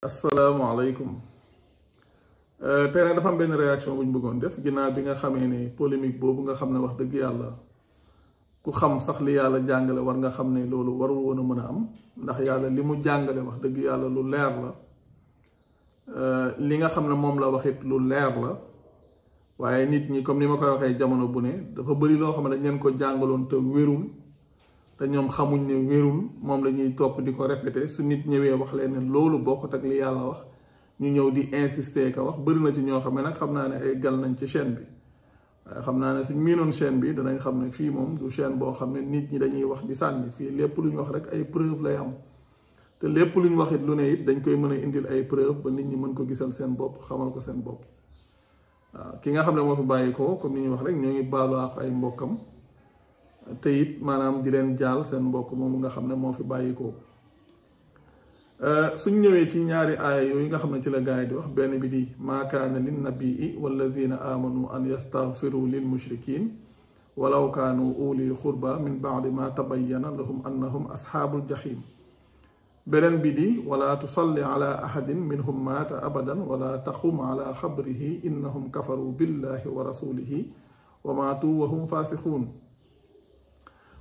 asalaamaaleykum tey nag dafa am benn réaction bu ñu bëggoon def ginnaaw bi nga xamee ne polémique boobu nga xam ne wax dëgg yàlla ku xam sax li yàlla jàngale war nga xam ne loolu warul woon a mën a am ndax yàlla li mu jàngale wax dëgg yàlla lu leer la li nga xam ne moom la waxit lu leer la waaye nit ñi comme ni ma koy waxee jamono bu ne dafa bëri loo xam ne dañ leen ko jàngaloon te wérul te ñoom xamuñ ne wérul moom la ñuy topp di ko répété su nit ñëwee wax leen ne loolu bokkut ak li yàlla wax ñu ñëw di insister ka wax bëri na ci ñoo xam ne nag xam naa ne ay gal nañ ci chaîne bi waaye xam naa ne suñ miinoon chaîne bi danañ xam ne fii moom du chaîne boo xam ne nit ñi dañuy wax di sànni fii lépp lu ñu wax rek ay preuve lay am te lépp lu ñu wax it lu ne it dañ koy mën a indil ay preuve ba nit ñi mën ko gisal seen bopp xamal ko seen bopp waaw ki nga xam ne moo fi bàyyi ko comme ni ñuy wax rek ñoo ngi baalu ak ay mbokkam te it maanaam di leen jaal seen mbokk moomu nga xam ne moo fi bàyyi ko suñ ñëwee ci ñaari aaya yooyu nga xam ne ci la gaay di wax benn bi di maa kaana lin nabii wallazina amanu an yastaghfiru lil mushrikin walaw kaanu uli xurba min baadi ma tabayyana lahum annahum asxaabul jahim beneen bi di wala tusalli ala ahadin minhum maata abadan wala taxum ala xabrihi innahum kafaru billahi wa rasulihi wa maatu wa hum faasixuun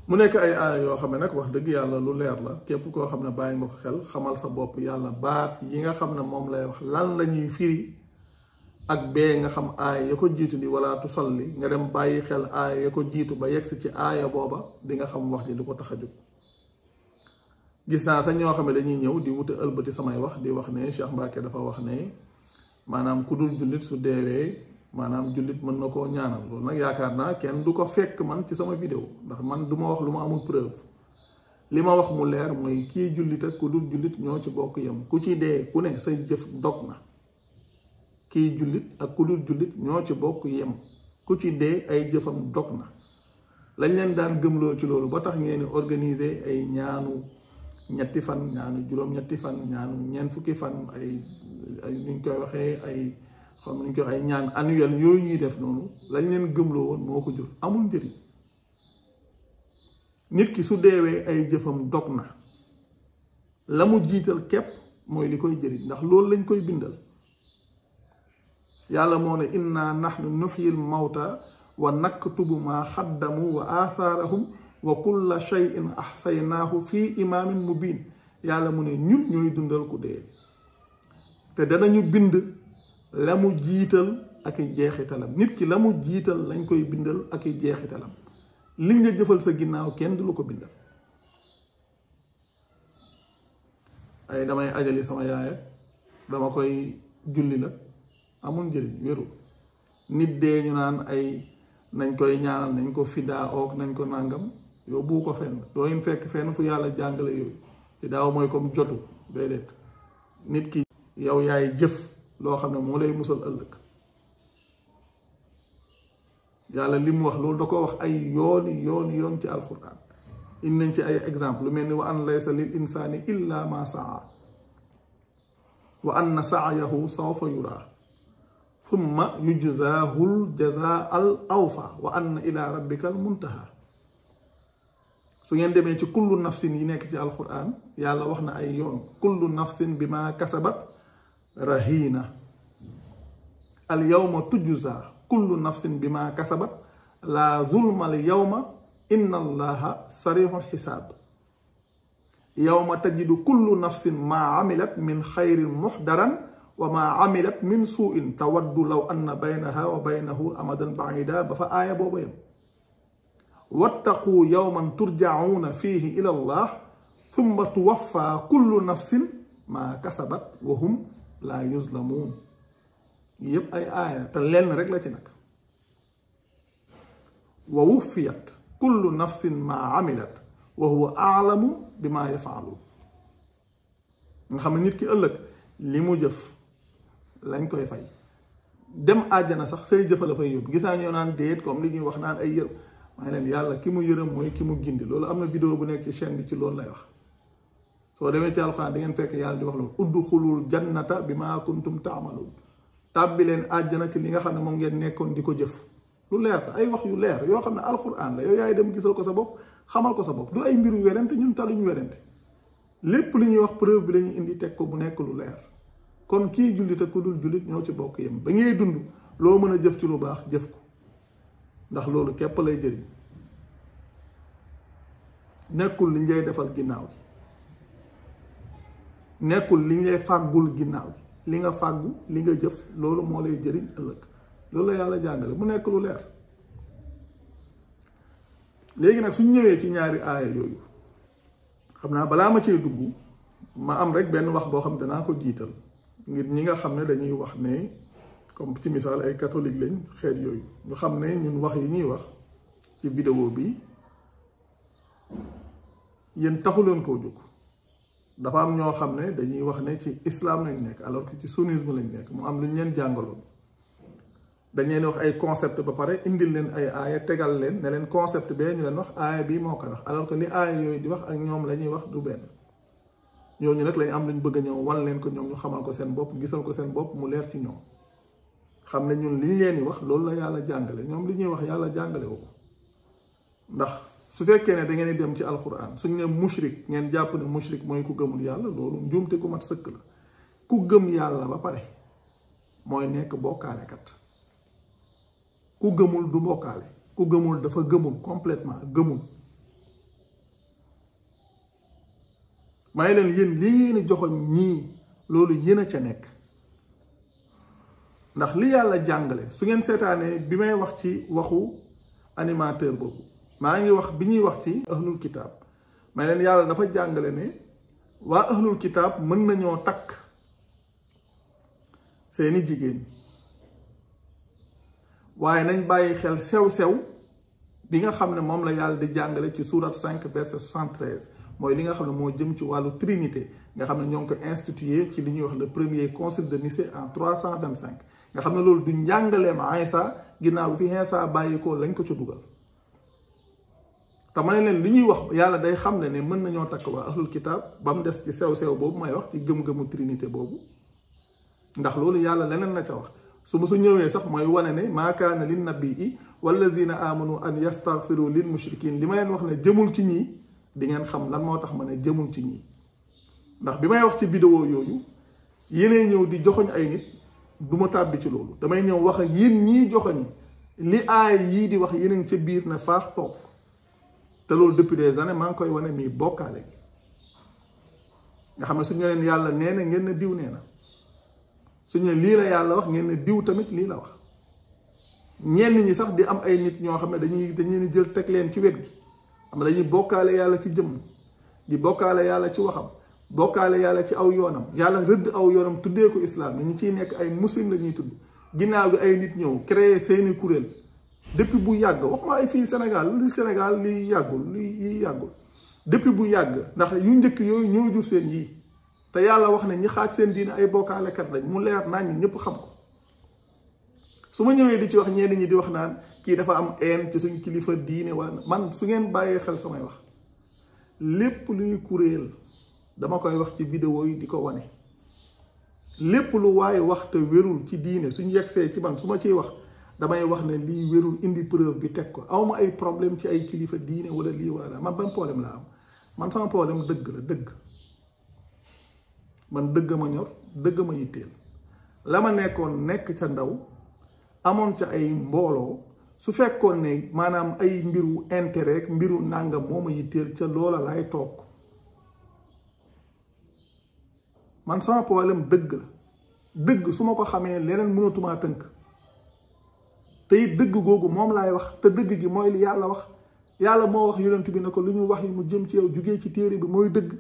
mu nekk ay aaya yoo xam ne nag wax dëgg yàlla lu leer la képp koo xam ne bàyyi nga ko xel xamal sa bopp yàlla baat yi nga xam ne moom lay wax lan la ñuy firi ak bee nga xam aaya ya ko jiitu di wala tusalli nga dem bàyyi xel aaya ya ko jiitu ba yegsi ci aaya booba di nga xam wax ji du ko tax a jóg gis naa sax ñoo xam ne dañuy ñëw di wute ëlbati samay wax di wax ne Cheikh Mbacké dafa wax ne maanaam ku dul jullit su deewee maanaam jullit mën na koo ñaanal loolu nag yaakaar naa kenn du ko fekk man ci sama vidéo ndax man du ma wax lu ma amul preuve li ma wax mu leer mooy kii jullit ak ku dul jullit ñoo ci bokk yem ku ci dee ku ne say jëf dog na kii jullit ak ku dul jullit ñoo ci bokk yem ku ci dee ay jëfam dog na lañ leen daan gëmloo ci loolu ba tax ngeen di organiser ay ñaanu ñetti fan ñaanu juróom-ñetti fan ñaanu ñeent fukki fan ay nuñ koy waxee ay xam nañ ko ay ñaan annuel yooyu ñuy def noonu lañ leen gëmloo woon moo ko jur amul njëriñ nit ki su deewee ay jëfam dog na la mu jiital képp mooy li koy jëriñ ndax loolu lañ koy bindal yàlla moo ne inna nahnu nuhyil mawta wa naktubu ma xaddamu wa athaarahum wa kulla shay'in ahsaynaahu fi imaamin mubin yàlla mu ne ñun ñooy dundal ku dee te danañu bind la mu jiital ak i jeexitalam nit ki la mu jiital lañ koy bindal ak i jeexitalam liñ la jëfal sa ginnaaw kenn du la ko bindal ay damay ajali sama yaaya dama koy julli la amul njëriñ wéru nit dee ñu naan ay nañ koy ñaanal nañ ko fidaa oog nañ ko nàngam yóbbu ko fenn dooyin fekk fenn fu yàlla jàngale yooyu fidaaw mooy comme jotu déedéet nit ki yow yaay jëf loo xam ne moo lay musal ëllëg yàlla li mu wax loolu da ko wax ay yoon ci alquran indi nañ ci ay exemple lu mel ni wa an laysa lil insani illa ma saa wa anna saayahu sawfa yura thumma yujzahul jazaa al awfa wa anna ila rabbika al muntaha su ngeen demee ci kullu nafsin yi nekk ci alquran yàlla wax na ay yoon kullu nafsin bima kasabat rahina al yawma tujza kullu nafsin bima kasabat la zulma al yawma inna allaha sarihul xisaab yawma tajidu kullu nafsin ma amilat min xayrin muxdaran wa ma amilat min suuin tawaddu law anna baynaha wa baynahu amadan baida ba fa aaya booba yam wattaqu yawman turjacuuna fihi ila allah thumma tuwaffa kullu nafsin ma kasabat wa hum laa yuzlamuun yëpp ay aaya te lenn rek la ci nag wa wuffiyat kullu nafsin maa amilat wa huwa aalamu bi maa yafaaluun nga xam ne nit ki ëllëg li mu jëf lañ koy fay dem àjjana sax say jëfa la fay yóbbu gis naa ñoo naan déet comme li ñuy wax naan ay yërëm maa leen yàlla ki mu yërëm mooy ki mu gindi loolu am na vidéo bu nekk ci chaîne bi ci loolu lay wax soo demee ci alxuraan di ngeen fekk yàlla di wax loolu udxulul jannata bi maa kuntum taamaluun tàbbi leen àjjana ci li nga xam ne moom ngeen nekkoon di ko jëf lu leer la ay wax yu leer yoo xam ne alxuraan la yow yaay dem gisal ko sa bopp xamal ko sa bopp du ay mbiru werante ñun taluñu werante lépp li ñuy wax preuve bi lañuy indi teg ko bu nekk lu leer kon kii jullit ak ku dul jullit ñoo ci bokk yem ba ngay dund loo mën a jëf ci lu baax jëf ko ndax loolu képp lay jëriñ nekkul li ngay defal ginnaaw gi nekkul li ngay fàggul ginnaaw gi li nga fàggu li nga jëf loolu moo lay jëriñ ëllëg loolu la yàlla jàngale mu nekk lu leer léegi nag suñ ñëwee ci ñaari aaya yooyu xam naa balaa ma cee dugg ma am rek benn wax boo xam danaa ko jiital ngir ñi nga xam ne dañuy wax ne comme ci misaal ay catholique lañ xeet yooyu ñu xam ne ñun wax yi ñuy wax ci vidéo bi yéen taxuloon koo jóg dafa am ñoo xam ne dañuy wax ne ci islam lañ nekk alors que ci sunnisme lañ nekk mu am lu ñu leen jàngaloon dañ leen wax ay concept ba pare indil leen ay aaya tegal leen ne leen concept bee ñu leen wax aaya bii moo koy wax alors que li aaya yooyu di wax ak ñoom la ñuy wax du benn ñooñu nag lañ am luñ bëgg a ñëw wan leen ko ñoom ñu xamal ko seen bopp gisal ko seen bopp mu leer ci ñoom xam ne ñun li ñu leen di wax loolu la yàlla jàngale ñoom li ñuy wax yàlla jàngale wu ko ndax su fekkee ne da ngeen di dem ci alquran suñ ne mushrik ngeen jàpp ne mushrik mooy ku gëmul yàlla loolu njuumte ku mat sëkk la ku gëm yàlla ba pare mooy nekk bokkaalekat ku gëmul du bokkaale ku gëmul dafa gëmul complètement gëmul may leen yéen li ngeen di joxoñ ñii loolu yéen a ca nekk ndax li yàlla jàngale su ngeen seetaanee bi may wax ci waxu animateur boobu maa ngi wax bi ñuy wax ci ahlul kitaab may leen yàlla dafa jàngale ne waa ahlul kitaab mën nañoo takk seeni jigéen waaye nañ bàyyi xel sew-sew bi nga xam ne moom la yàlla di jàngale ci surat 5 verset 73 mooy li nga xam ne moo jëm ci wàllu trinité nga xam ne ñoo ngi ko institué ci li ñuy wax le premier concile de Nicée en 325 nga xam ne loolu du njàngaleem Iisaa ginnaaw bi fi Iisaa bàyyi ko lañ ko ca dugal te ma ne leen li ñuy wax yàlla day xam ne mën nañoo takk waa ahlul kitaab ba mu des ci sew-sew boobu may wax ci gëm-gëmu trinité boobu ndax loolu yàlla leneen la ca wax su ma su ñëwee sax mooy wane ne maa kaana lin nabii wallazina amanu an yastaghfiru lil mushrikin li ma leen wax ne jëmul ci ñii di ngeen xam lan moo tax ma ne jëmul ci ñii ndax bi may wax ci vidéo yooyu yéenee ñëw di joxoñ ay nit du ma tàbbi ci loolu damay ñëw wax ak yéen ñii joxoñi li aay yii di wax yéen ca biir na faax toog te loolu depuis des années maa ngi koy wane mii bokkaale gi nga xam ne su ñu leen yàlla nee na ngeen ne diw nee na su ñu lii la yàlla wax ngeen ne diw tamit lii la wax ñenn ñi sax di am ay nit ñoo xam ne dañuy jël teg leen ci wet gi xam ne dañuy bokkaale yàlla ci jëmm di bokkaale yàlla ci waxam bokkaale yàlla ci aw yoonam yàlla rëdd aw yoonam tuddee ko islam ñu ciy nekk ay muslim la ñuy tudd ginnaaw gi ay nit ñëw créer seeni kuréel depuis bu yàgg wax ma ay fii Sénégal li yàggul li yàggul depuis bu yàgg ndax yu njëkk yooyu ñoo jur seen yii te yàlla wax ne ñi xaaj seen diine ay bokkaalekat lañ mu leer naa ñi ñëpp xam ko su ma ñëwee di ci wax ñenn ñi di wax naan kii dafa am een ci suñ kilifa diine wala man su ngeen bàyyee xel samay wax lépp luy kuréel dama koy wax ci vidéo yi di ko wane lépp lu waaye wax te wérul ci diine suñ yegsee ci man su ma ciy wax damay wax ne lii wérul indi preuve bi teg ko awma ay problème ci ay kilifa diine wala lii wala man ban problème la am man sama problème dëgg la dëgg man dëgg ma ñor dëgg ma yitteel la ma nekkoon nekk ca ndaw amoon ca ay mbooloo su fekkoon ne maanaam ay mbiru intérêt mbiru nàngam moo ma yitteel ca loola laay toog man sama problème dëgg la dëgg su ma ko xamee leneen mënatumaa tënk te it dëgg googu moom laay wax te dëgg gi mooy li yàlla wax yàlla moo wax yonent bi ne ko lu ñu wax yi mu jëm ci yow jugee ci téere bi mooy dëgg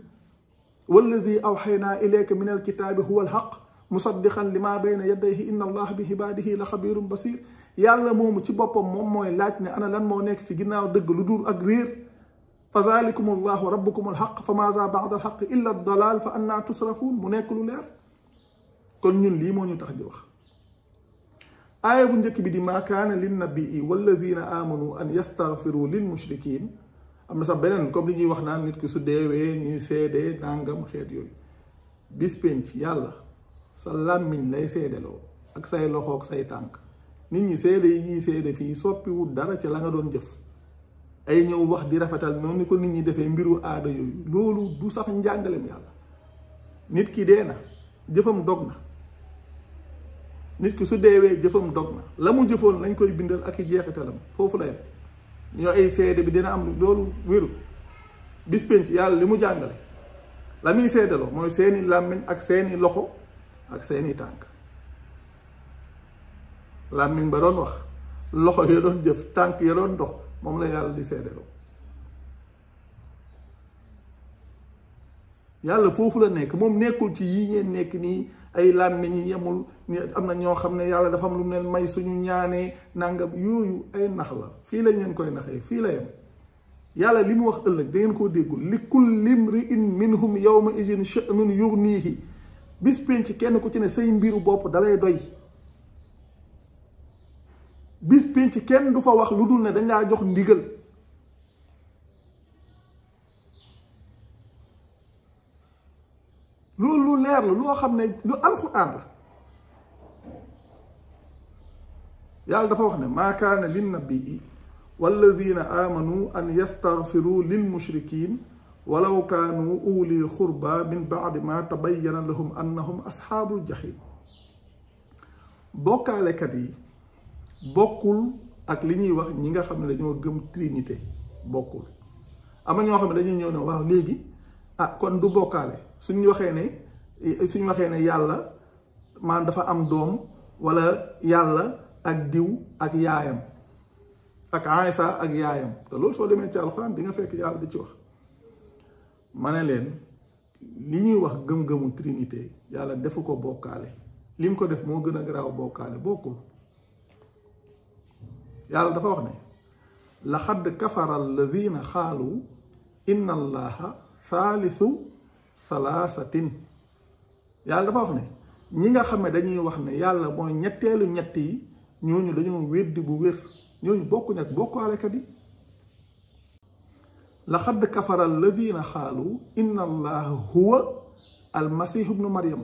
wallazi awxaynaa ilayka min alkitaabi huwa alxaq musaddiqan lima bayna yadayhi inna allah bi ibaadihi la xabirum basir yàlla moomu ci boppam moom mooy laaj ne ana lan moo nekk ci ginnaaw dëgg lu dul ak réer fa zalikum allahu rabbukum alxaq fa maza ba'da alxaq illa dalal fa anna tusrafun mu nekk lu leer kon ñun lii moo ñu tax di wax aaya bu njëkk bi di maa kaana lin nabii wallazina amanu an yastaghfiru lil mushrikin am na sax beneen comme li ñuy wax naan nit ki su deewee ñuy seedee nangam xeet yooyu bis penc yàlla sa làmmiñ lay seedeloo ak say loxoog say tànk nit ñi seede yi ñuy seede fii soppiwul dara ci la nga doon jëf ay ñëw wax di rafetal noonu ko nit ñi defee mbiru aada yooyu loolu du sax njàngalem yàlla nit ki dee na jëfam dog na nit ki su deewee jëfam dog na la mu jëfoon lañ koy bindal ak i jeexitalam foofu la yem ñoo ay seede bi dina am loolu wéru bis penc yàlla li mu jàngale la muy seedaloo mooy seeni làmmiñ ak seeni loxo ak seeni tànk làmmiñ ba doon wax loxo ya doon jëf tànk ya doon dox moom la yàlla di seedaloo yàlla foofu la nekk moom nekkul ci yi ngeen nekk nii ay làmmiñ yi yemul am na ñoo xam ne yàlla dafa am lu mu leen may suñu ñaanee nangam yooyu ay nax la fii lañ leen koy naxee fii la yem yàlla li mu wax ëllëg da ngeen koo déggul li kulli imri'in minhum yawma idin sha'nun yughnihi bis penc kenn ku ci ne say mbiru bopp dalay doy bis penc kenn du fa wax lu dul ne dañ laa jox ndigal loolu lu leer la loo xam ne lu alxuraan la yàlla dafa wax ne maa kaana linnabii wallazina amanu an yastaghfiru lilmushrikin walaw kaanu uli xurba min baadi ma tabayyana lahum annahum asxaabul jahim bokkaalekat yi bokkul ak li ñuy wax ñi nga xam ne dañoo gëm trinité bokkul am na ñoo xam ne dañuy ñëw ne waaw léegi kon du bokkaale suñ waxee ne yàlla man dafa am doom wala yàlla ak diw ak yaayam ak Aysa ak yaayam te loolu soo demee ci alxuraan di nga fekk yàlla di ci wax ma ne leen li ñuy wax gëm-gëmu trinité yàlla defu ko bokkaale li mu ko def moo gën a garaaw bokkaale bokkul yàlla dafa wax ne laxad kafara alladina xaalu inna allaha saalisu salaasatin yàlla dafa wax ne ñi nga xam ne dañuy wax ne yàlla mooy ñetteelu ñett yi ñooñu dañoo weddi bu wér ñooñu bokkuñ ak bokkaalekat yi laxad kafara alladina xaalu inna allaha huwa almasih ibnu maryam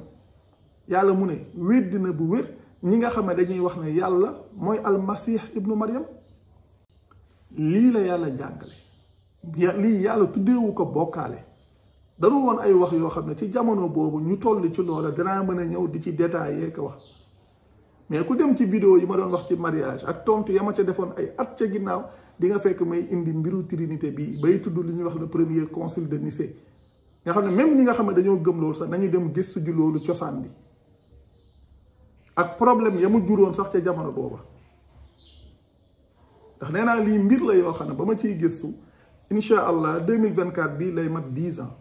yàlla mu ne weddi na bu wér ñi nga xam ne dañuy wax ne yàlla mooy almasih ibnu maryam lii la yàlla jàngale lii yàlla tuddeewu ko bokkaale daru woon ay wax yoo xam ne ci jamono boobu ñu toll ci loola danaa mën a ñëw di ci détaillé ko wax mais ku dem ci vidéo yi ma doon wax ci mariage ak tontu ya ma ca defoon ay at ca ginnaaw di nga fekk may indi mbiru trinité bi bay tudd li ñuy wax le premier concile de Nicée nga xam ne même ñi nga xam ne dañoo gëm loolu sax nañu dem gëstu ji loolu cosaan bi ak problème ya mu juróon sax ca jamono booba ndax nee naa lii mbir la yoo xam ne ba ma ciy gëstu incha allah 2024 bii lay mat 10 ans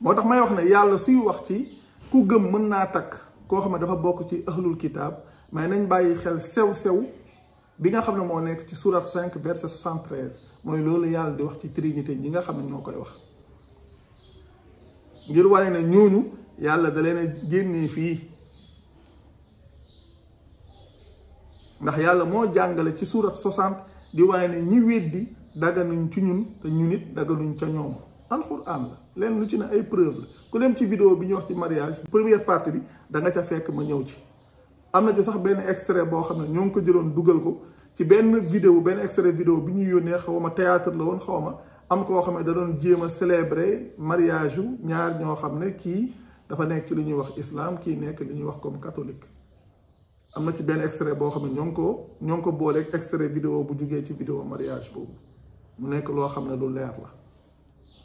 moo tax may wax ne yàlla suy wax ci ku gëm mën naa takk koo xam ne dafa bokk ci ahlul kitaab mais nañ bàyyi xel sew-sew bi nga xam ne moo nekk ci surat 5 verset 73 mooy loolu yàlla di wax ci trinité ñi nga xam ne ñoo koy wax ngir wane ne ñooñu yàlla da leen a génnee fii ndax yàlla moo jàngale ci surat 60 di wane ne ñi weddi daganuñ ci ñun te ñun it daganuñ ca ñoom alxuraan la leen lu ci ne ay preuve la ku dem ci vidéo bi ñu wax ci mariage première partie bi da nga ca fekk ma ñëw ci am na ci sax benn extrait boo xam ne ñoo ngi ko jëloon dugal ko ci benn vidéo benn extrait vidéo bi ñu yónnee xaw ma théâtre la woon xaw ma am koo xam ne da doon jéem a célébrer mariage yu ñaar ñoo xam ne kii dafa nekk ci li ñuy wax islam kii nekk li ñuy wax comme catholique am na ci benn extrait boo xam ne ñoo ngi ko booleeg extrait vidéo bu jugee ci vidéo mariage boobu mu nekk loo xam ne lu leer la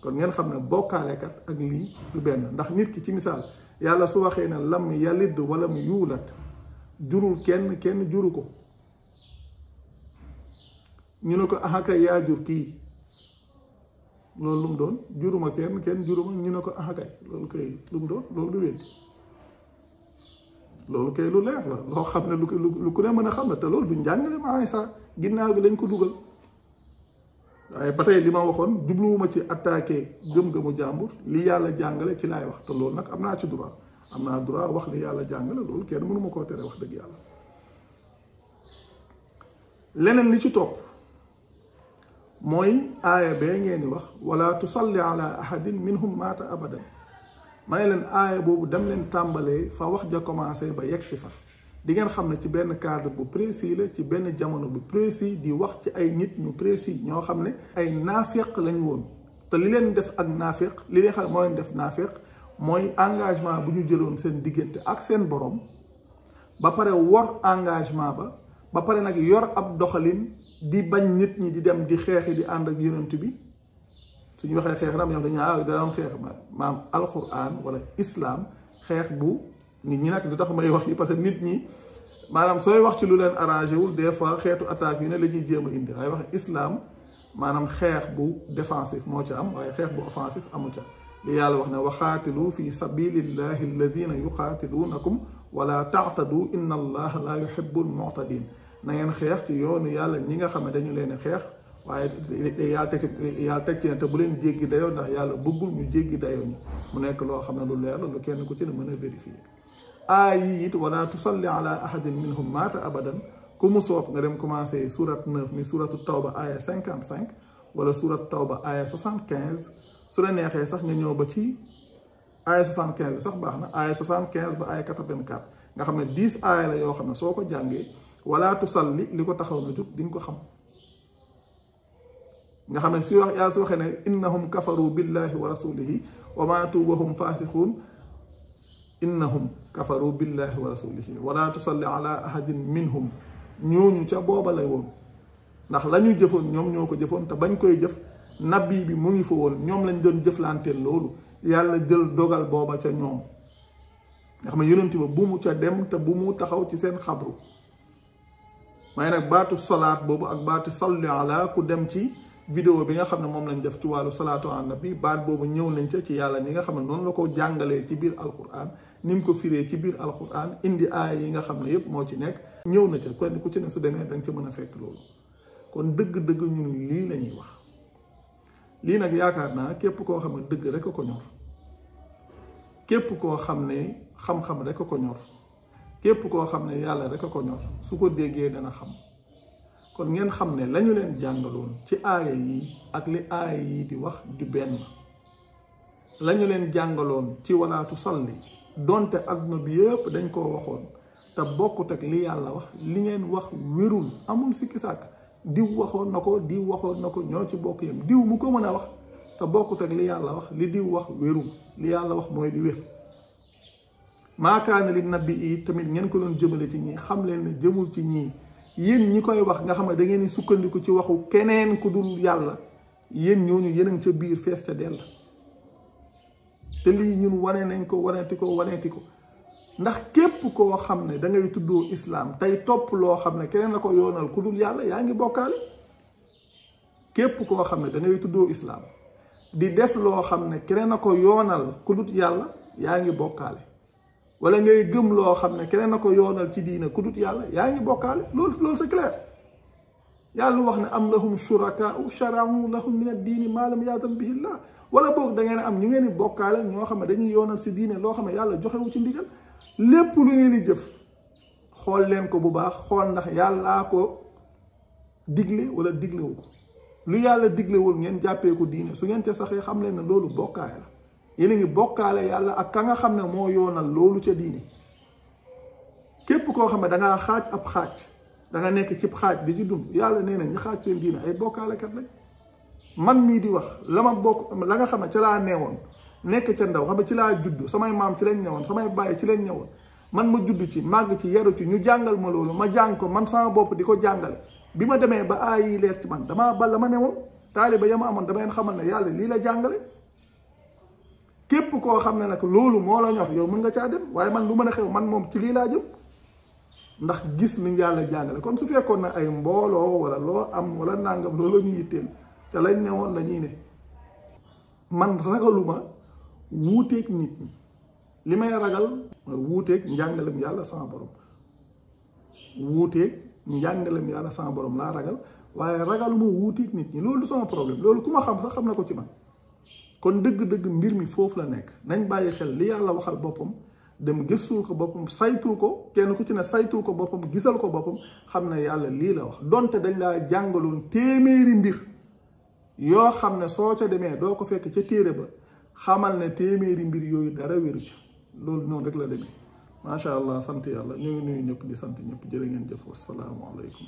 kon ngeen xam ne bokkaalekat ak lii du benn ndax nit ki ci misaal yàlla su waxee ne lam yalid walam yuulat jurul kenn juru ko ñu ne ko ahaka yaa jur kii loolu lu mu doon juruma kenn juruma ñu ne ko ahakay loolu kay lu mu doon loolu du weddi loolu kay lu leer la loo xam ne lu ku ne mën a xam ne te loolu du njàngale ma Aysa ginnaaw gi lañ ko dugal waaye ba tey li ma waxoon jubluwuma ci attaqué gëm-gëmu jàmbur li yàlla jàngale ci laay wax te loolu nag am naa ci droit am naa droit wax li yàlla jàngale loolu kenn mënu ma koo tere wax dëgg yàlla leneen li ci topp mooy aaya bee ngeen di wax wala tusalli ala ahadin minhum maata abadan ma ne leen aaya boobu dem leen tàmbalee fa wax ja commencé ba yegg si fa di ngeen xam ne ci benn cadre bu précis la ci benn jamono bu précis di wax ci ay nit ñu précis ñoo xam ne ay naafeq lañ woon te li leen def ak naafeq li leen xam moo leen def naafeq mooy engagement bu ñu jëloon seen diggante ak seen borom ba pare wor engagement ba pare nag yor ab doxalin di bañ nit ñi di dem di xeexi di ànd ak yonent bi suñu waxee xeex na ñoom dañu da doon xeex maam alquran wala islam xeex bu nit ñi nag du tax may wax yi parce que nit ñi maanaam sooy wax ci lu leen arrangé wul des fois xeetu attaque yi ne la ñuy jéem a indi waaye wax islam maanaam xeex bu défensif moo ca am waaye xeex bu offensif amu ca li yàlla wax ne waxaatilu fi sabilillahi alladina yuqaatiluunakum wala taatadu inna allaha la yuhibbul mu'tadin na ngeen xeex ci yoonu yàlla ñi nga xam ne dañu leen xeex waaye yàlla teg ci ne te bu leen jéggi dayoo ndax yàlla bëggul ñu jéggi dayoo ñi mu nekk loo xam ne lu leer la lu kenn ku ci ne mën a vérifier aay yi it wala tusalli ala ahadin minhum maata abadan ku mu soob nga dem commencé surat 9 mi suratu tawba aya 55 wala surat tawba aya 75 su la neexee sax nga ñëw ba ci aya 75 bi sax baax na aya 75 ba aya 84 nga xam ne 10 aaya la yoo xam ne soo ko jàngee wala tusalli li ko taxaw na jóg di nga ko xam nga xam ne su wax yàlla su waxee ne innahum kafaru billahi wa rasulihi wa maatu wa hum fasixuun innahum kafaru billahi wa rasulihi wala tusalli ala ahadin minhum ñooñu ca booba lay woon ndax la ñu jëfoon ñoom ñoo ko jëfoon te bañ koy jëf nabi bi mu ngi fa woon ñoom lañ doon jëflanteel loolu yàlla jël dogal booba ca ñoom nga xam ne yonent ba bu mu ca dem te bu mu taxaw ci seen xabru may nag baatu salaat boobu ak baatu salli ala ku dem ci vidéo bi nga xam ne moom lañ def ci wàllu salaatu an nabi baat boobu ñëw nañ ca ci yàlla ni nga xam ne noonu la ko jàngalee ci biir alquran ni mu ko firee ci biir alquran indi aaya yi nga xam ne yépp moo ci nekk ñëw na ca kenn ku ci ne su demee danga ca mën a fekk loolu kon dëgg-dëgg ñun lii la ñuy wax lii nag yaakaar naa képp koo xam ne dëgg rek a ko ñor képp koo xam ne xam-xam rek a ko ñor képp koo xam ne yàlla rek a ko ñor su ko déggee dana xam kon ngeen xam ne lañu leen jàngaloon ci aaya yi ak li aaya yi di wax di benn lañu leen jàngaloon ci walaatu salli donte adduna bi yëpp dañ koo waxoon te bokkut ak li yàlla wax li ngeen wax wérul amul sikki sàkk diw waxoon na ko diw waxoon na ko ñoo ci bokk yam diw mu ko mën a wax te bokkut ak li yàlla wax li diw wax wérul li yàlla wax mooy di wér maakaana li nabi yi tamit ngeen ko doon jëmale ci ñii xam leen ne jëmul ci ñii yéen ñi koy wax nga xam ne da ngeen di sukkandiku ci waxu keneen ku dul yàlla yéen ñooñu yéen a ngi ca biir fees ca dell te lii ñun wane nañ ko waneeti ko ndax képp koo xam ne da ngay tuddoo islaam tey topp loo xam ne keneen la ko yoonal ku dul yàlla yaa ngi bokkaale képp koo xam ne da ngay tuddoo islaam di def loo xam ne keneen la ko yoonal ku dul yàlla yaa ngi bokkaale wala ngay gëm loo xam ne keneen na ko yoonal ci diina ku dut yàlla yaa ngi bokkaale loolu c'est clair yàlla wax ne am lahum shurakaa'u shara'u lahum min ad-diini maa lam ya'zan bihi Allah wala boog da ngeen am ñu ngeen di bokkaale ñoo xam ne dañuy yoonal si diine loo xam ne yàlla joxewu ci ndigal lépp lu ngeen di jëf xool leen ko bu baax xool ndax yàllaa ko digle wala diglewu ko lu yàlla diglewul ngeen jàppee ko diine su ngeen ca saxee xam leen ne loolu bokkaale la yéen a ngi bokkaale yàlla ak ka nga xam ne moo yoonal loolu ca diine képp koo xam ne dangaa xaaj ab xaaj danga nekk cib xaaj di ci dund yàlla nee na ñi xaaj seen diine ay bokkaalekat lañ man mii di wax la ma bokk la nga xam ne ca laa neewoon nekk ca ndaw xam ne ci laa judd samay maam ci lañ ñëwoon samay bàyyi ci lañ ñëwoon man ma judd ci màgg ci yaru ci ñu jàngal ma loolu ma jàng ko man sama bopp di ko jàngale bi ma demee ba aay yi leer ci man damaa bal la ma newoon taaliba ya ma amoon dama leen xamal ne yàlla lii la jàngale képp koo xam ne nag loolu moo la ñor yow mën nga caa dem waaye man lu mën a xew man moom ci lii laa jëm ndax gis li yàlla jàngale kon su fekkoon na ay mbooloo wala loo am wala nàngam loolu ñu yitteel ca lañ ne woon la ñuy ne man ragaluma wuuteeg nit ñi li may ragal mooy wuuteeg njàngalem yàlla sama borom wuuteeg njàngalem yàlla sama borom laa ragal waaye ragaluma wuuteeg nit ñi loolu du sama problème loolu ku ma xam sax xam na ko ci man kon dëgg-dëgg mbir mi foofu la nekk nañ bàyyi xel li yàlla waxal boppam dem gëstul ko boppam saytul ko kenn ku ci ne saytul ko boppam gisal ko boppam xam ne yàlla lii la wax donte dañ laa jàngaloon téeméeri mbir yoo xam ne soo ca demee doo ko fekk ca téere ba xamal ne téeméeri mbir yooyu dara wéru ca loolu noonu rek la demee macha allah sant yàlla ñu ngi nuyu ñëpp di sant ñëpp jërë ngeen jëf wassalaamu aleykum